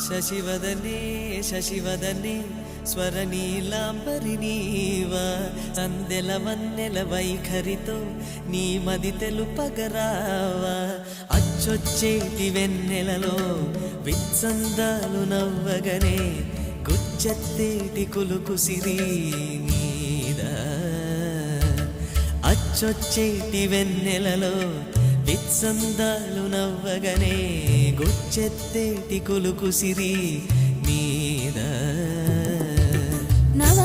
శశివదనే శశివదనే స్వరనీలాంబరి నీవా సందెల వన్నెల వైఖరితో నీ మది తెలుపగరావా అచ్చొచ్చేటి వెన్నెలలో విత్సందాలు నవ్వగనే గుచ్చెత్తేటి కులుకు సిరి నీదా అచ్చొచ్చేటి వెన్నెలలో విత్సందాలు నవ్వగనే గుచ్చెత్తేటి కులుకు సిరి నీదా నవ